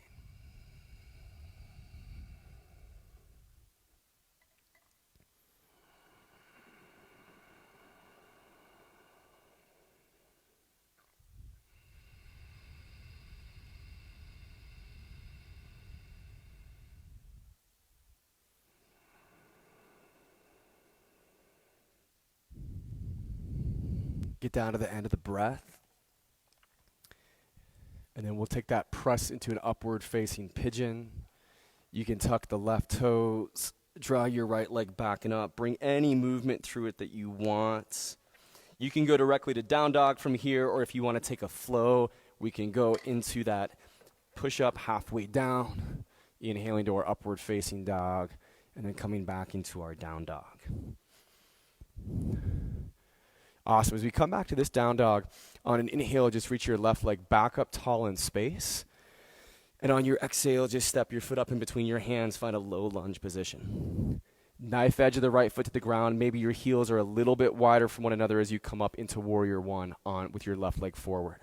Get down to the end of the breath. And then we'll take that press into an upward facing pigeon. You can tuck the left toes, draw your right leg back and up. Bring any movement through it that you want. You can go directly to down dog from here, or if you want to take a flow, we can go into that push up halfway down, inhaling to our upward facing dog, and then coming back into our down dog. Awesome. As we come back to this down dog, on an inhale, just reach your left leg back up tall in space. And on your exhale, just step your foot up in between your hands, find a low lunge position. Knife edge of the right foot to the ground. Maybe your heels are a little bit wider from one another as you come up into warrior 1 with your left leg forward.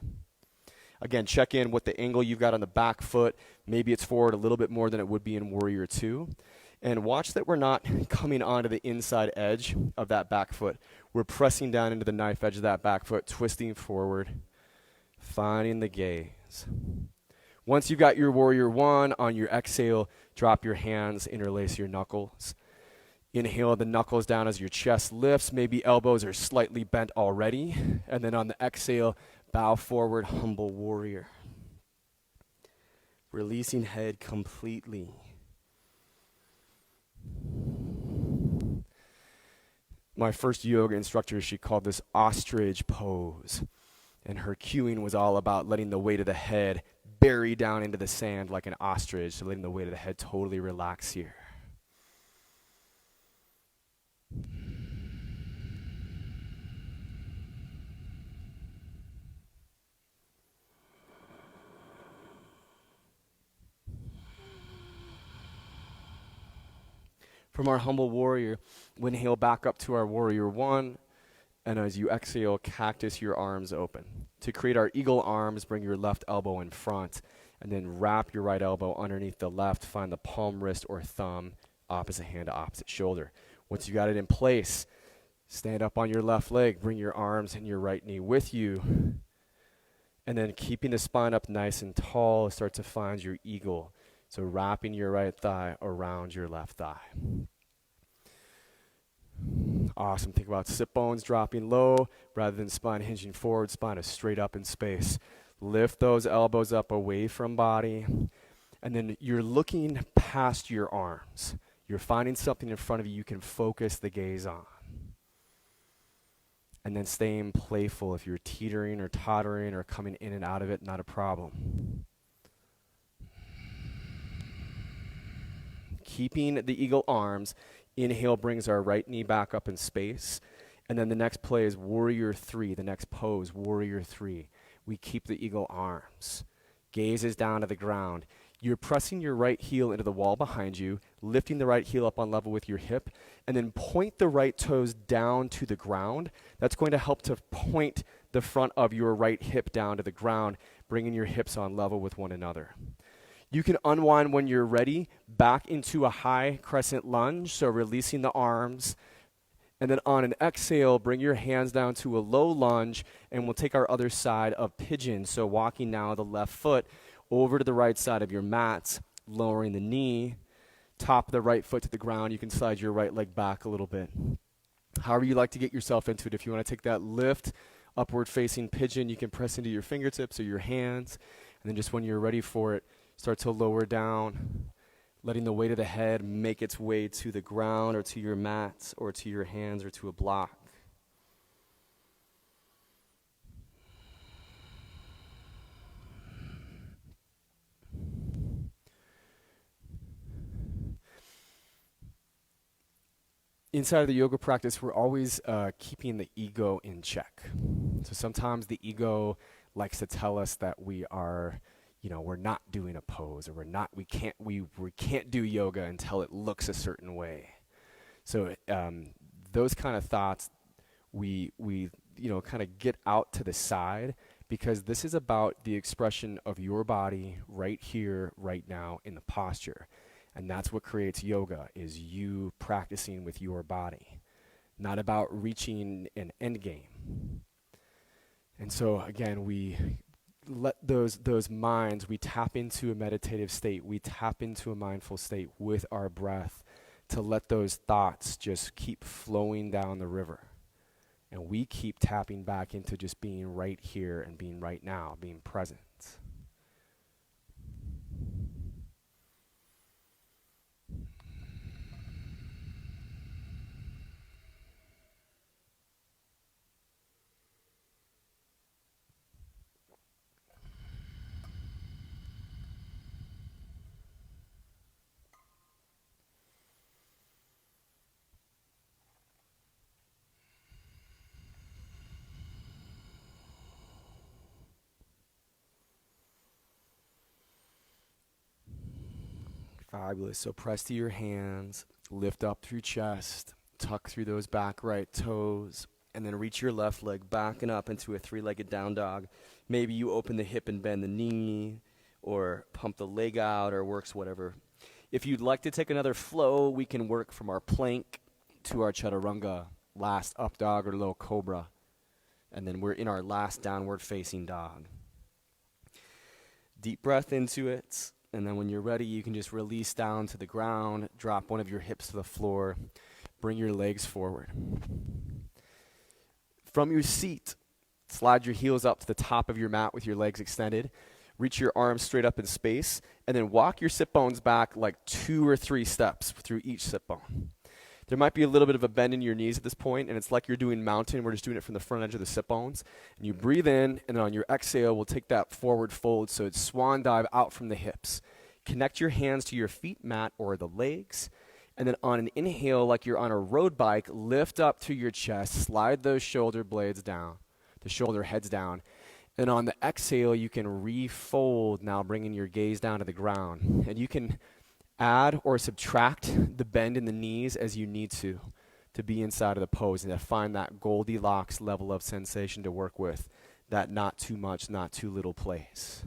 Again, check in with the angle you've got on the back foot. Maybe it's forward a little bit more than it would be in warrior 2. And watch that we're not coming onto the inside edge of that back foot. We're pressing down into the knife edge of that back foot, twisting forward, finding the gaze. Once you've got your warrior one, on your exhale, drop your hands, interlace your knuckles. Inhale the knuckles down as your chest lifts. Maybe elbows are slightly bent already. And then on the exhale, bow forward, humble warrior. Releasing head completely. My first yoga instructor, she called this ostrich pose. And her cueing was all about letting the weight of the head bury down into the sand like an ostrich. So letting the weight of the head totally relax here. From our humble warrior, we inhale back up to our warrior one. And as you exhale, cactus your arms open. To create our eagle arms, bring your left elbow in front. And then wrap your right elbow underneath the left. Find the palm, wrist, or thumb, opposite hand to opposite shoulder. Once you got it in place, stand up on your left leg. Bring your arms and your right knee with you. And then keeping the spine up nice and tall, start to find your eagle. So wrapping your right thigh around your left thigh. Awesome. Think about sit bones dropping low rather than spine hinging forward. Spine is straight up in space. Lift those elbows up away from body. And then you're looking past your arms. You're finding something in front of you can focus the gaze on. And then staying playful. If you're teetering or tottering or coming in and out of it, not a problem. Keeping the eagle arms. Inhale brings our right knee back up in space. And then the next play is warrior three. The next pose, warrior three. We keep the eagle arms. Gaze is down to the ground. You're pressing your right heel into the wall behind you, lifting the right heel up on level with your hip, and then point the right toes down to the ground. That's going to help to point the front of your right hip down to the ground, bringing your hips on level with one another. You can unwind when you're ready, back into a high crescent lunge, so releasing the arms. And then on an exhale, bring your hands down to a low lunge, and we'll take our other side of pigeon. So walking now the left foot over to the right side of your mat, lowering the knee, top of the right foot to the ground. You can slide your right leg back a little bit. However you like to get yourself into it. If you want to take that lift, upward facing pigeon, you can press into your fingertips or your hands. And then just when you're ready for it, start to lower down, letting the weight of the head make its way to the ground or to your mat or to your hands or to a block. Inside of the yoga practice, we're always keeping the ego in check. So sometimes the ego likes to tell us that we are, we're not doing a pose, or we can't do yoga until it looks a certain way. So those kind of thoughts, we kind of get out to the side, because this is about the expression of your body right here, right now in the posture. And that's what creates yoga, is you practicing with your body, not about reaching an end game. And so again, we let those minds, we tap into a meditative state, we tap into a mindful state with our breath to let those thoughts just keep flowing down the river. And we keep tapping back into just being right here and being right now, being present. Fabulous. So press to your hands, lift up through chest, tuck through those back right toes, and then reach your left leg back and up into a three-legged down dog. Maybe you open the hip and bend the knee, or pump the leg out, or works whatever. If you'd like to take another flow, we can work from our plank to our chaturanga, last up dog or low cobra. And then we're in our last downward facing dog. Deep breath into it. And then when you're ready, you can just release down to the ground, drop one of your hips to the floor, bring your legs forward. From your seat, slide your heels up to the top of your mat with your legs extended. Reach your arms straight up in space, and then walk your sit bones back like 2 or 3 steps through each sit bone. There might be a little bit of a bend in your knees at this point, and it's like you're doing mountain. We're just doing it from the front edge of the sit bones. And you breathe in, and then on your exhale, we'll take that forward fold, so it's swan dive out from the hips. Connect your hands to your feet mat or the legs, and then on an inhale, like you're on a road bike, lift up to your chest, slide those shoulder blades down, the shoulder heads down. And on the exhale, you can refold, now bringing your gaze down to the ground. And you can add or subtract the bend in the knees as you need to be inside of the pose and to find that Goldilocks level of sensation to work with, that not too much, not too little place.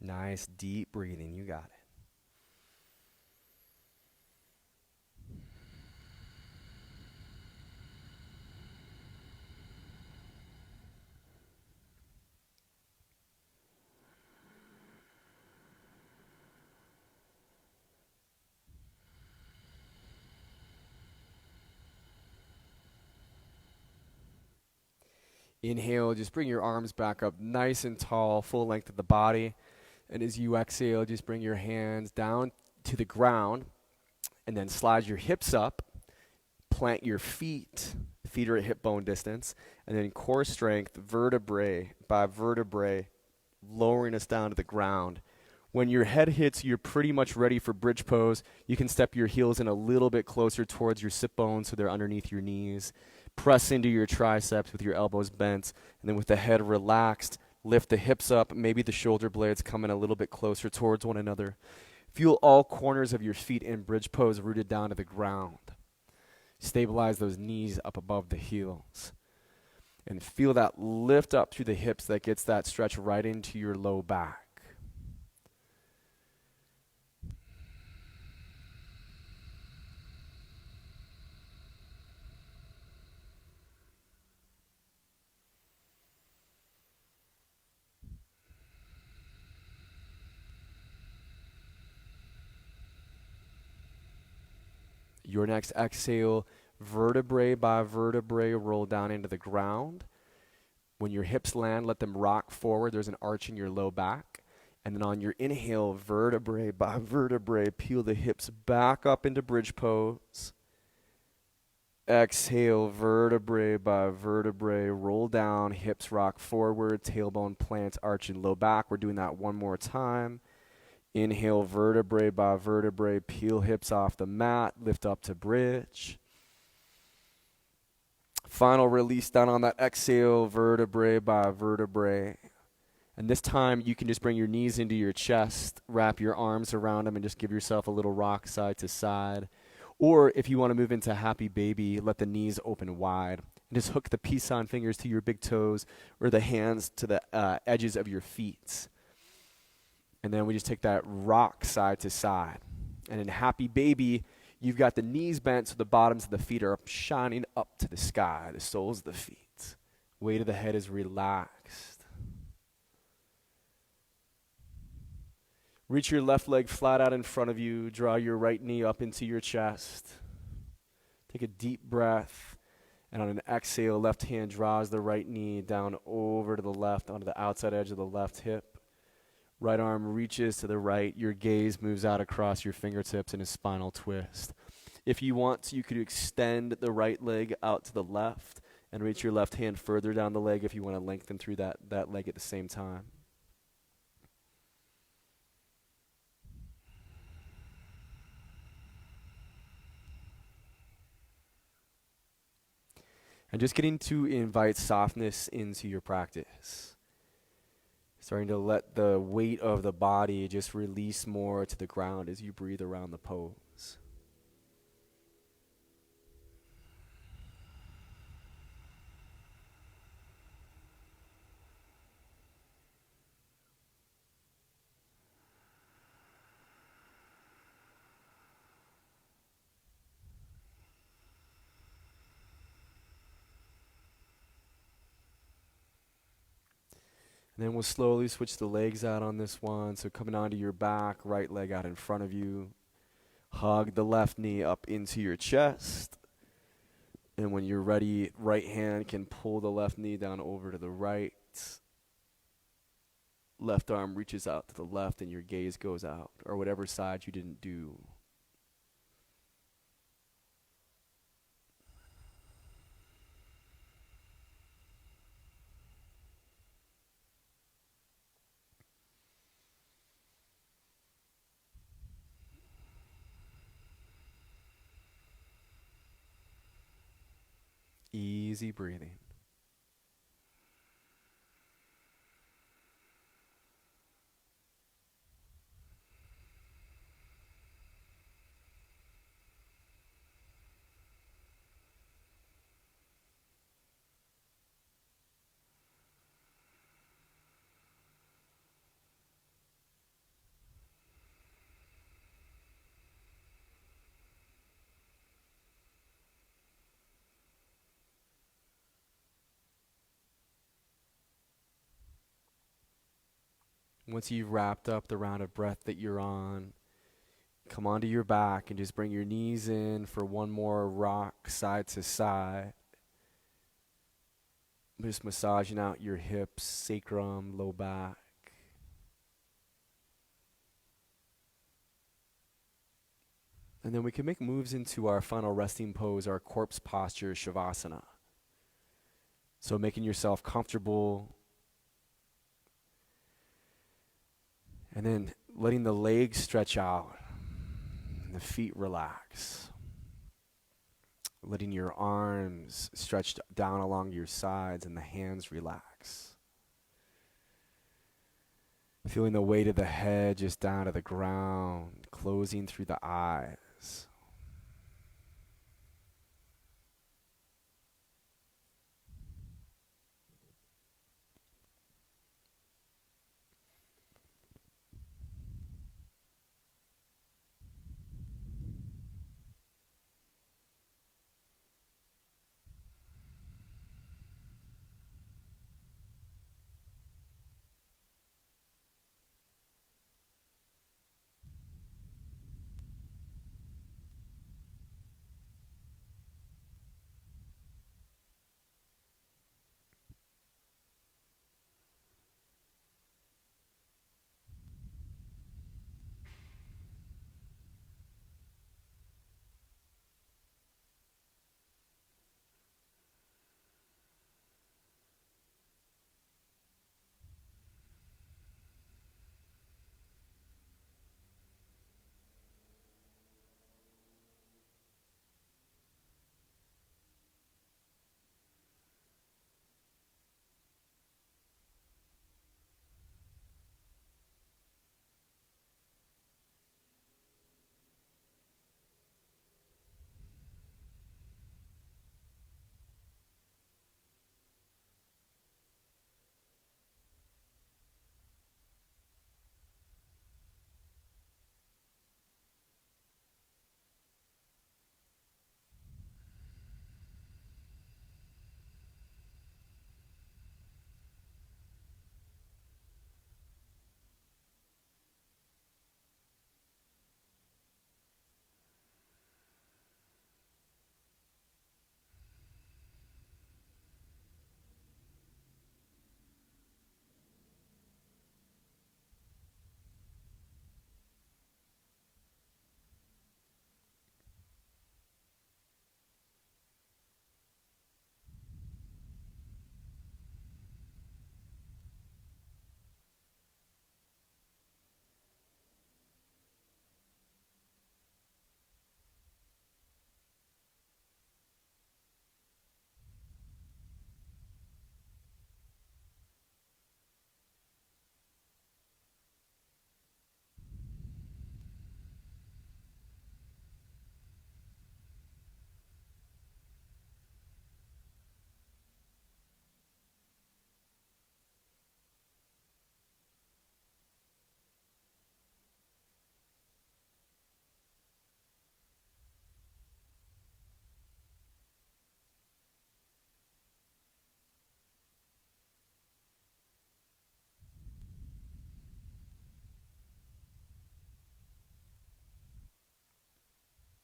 Nice, deep breathing. You got it. Inhale, just bring your arms back up nice and tall, full length of the body. And as you exhale, just bring your hands down to the ground and then slide your hips up, plant your feet. Feet are at hip bone distance. And then core strength, vertebrae by vertebrae, lowering us down to the ground. When your head hits, you're pretty much ready for bridge pose. You can step your heels in a little bit closer towards your sit bones so they're underneath your knees. Press into your triceps with your elbows bent. And then with the head relaxed, lift the hips up. Maybe the shoulder blades come in a little bit closer towards one another. Feel all corners of your feet in bridge pose rooted down to the ground. Stabilize those knees up above the heels. And feel that lift up through the hips that gets that stretch right into your low back. Your next exhale, vertebrae by vertebrae, roll down into the ground. When your hips land, let them rock forward. There's an arch in your low back. And then on your inhale, vertebrae by vertebrae, peel the hips back up into bridge pose. Exhale, vertebrae by vertebrae, roll down, hips rock forward, tailbone plants, arch in low back. We're doing that one more time. Inhale, vertebrae by vertebrae, peel hips off the mat, lift up to bridge. Final release down on that exhale, vertebrae by vertebrae. And this time you can just bring your knees into your chest, wrap your arms around them, and just give yourself a little rock side to side. Or if you want to move into happy baby, let the knees open wide. And just hook the peace sign fingers to your big toes or the hands to the edges of your feet. And then we just take that rock side to side. And in happy baby, you've got the knees bent so the bottoms of the feet are shining up to the sky, the soles of the feet. Weight of the head is relaxed. Reach your left leg flat out in front of you. Draw your right knee up into your chest. Take a deep breath. And on an exhale, left hand draws the right knee down over to the left onto the outside edge of the left hip. Right arm reaches to the right. Your gaze moves out across your fingertips in a spinal twist. If you want to, you could extend the right leg out to the left and reach your left hand further down the leg if you want to lengthen through that leg at the same time. And just getting to invite softness into your practice. Starting to let the weight of the body just release more to the ground as you breathe around the pose. And then we'll slowly switch the legs out on this one. So coming onto your back, right leg out in front of you. Hug the left knee up into your chest. And when you're ready, right hand can pull the left knee down over to the right. Left arm reaches out to the left and your gaze goes out, or whatever side you didn't do. Easy breathing. Once you've wrapped up the round of breath that you're on, come onto your back and just bring your knees in for one more rock side to side. Just massaging out your hips, sacrum, low back. And then we can make moves into our final resting pose, our corpse posture, Shavasana. So making yourself comfortable. And then letting the legs stretch out and the feet relax. Letting your arms stretch down along your sides and the hands relax. Feeling the weight of the head just down to the ground, closing through the eyes.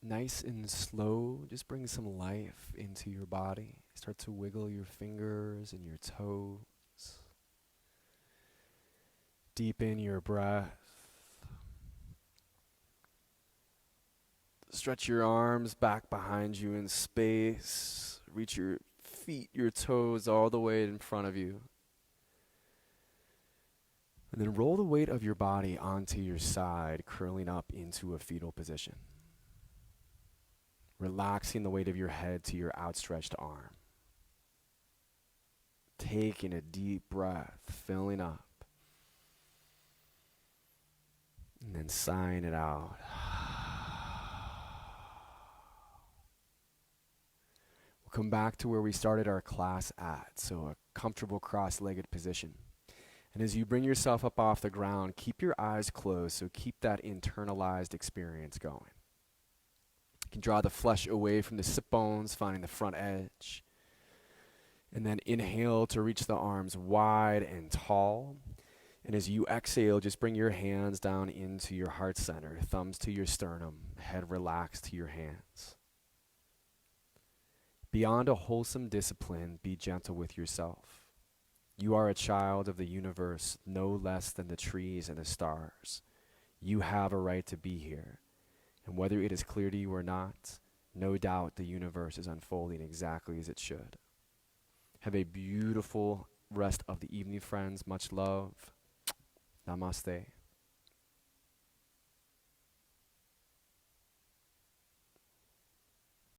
Nice and slow, just bring some life into your body. Start to wiggle your fingers and your toes. Deepen your breath. Stretch your arms back behind you in space. Reach your feet, your toes all the way in front of you. And then roll the weight of your body onto your side, curling up into a fetal position. Relaxing the weight of your head to your outstretched arm. Taking a deep breath, filling up. And then sighing it out. We'll come back to where we started our class at, so a comfortable cross-legged position. And as you bring yourself up off the ground, keep your eyes closed, so keep that internalized experience going. You can draw the flesh away from the sit bones, finding the front edge. And then inhale to reach the arms wide and tall. And as you exhale, just bring your hands down into your heart center, thumbs to your sternum, head relaxed to your hands. Beyond a wholesome discipline, be gentle with yourself. You are a child of the universe, no less than the trees and the stars. You have a right to be here. And whether it is clear to you or not, no doubt the universe is unfolding exactly as it should. Have a beautiful rest of the evening, friends. Much love. Namaste.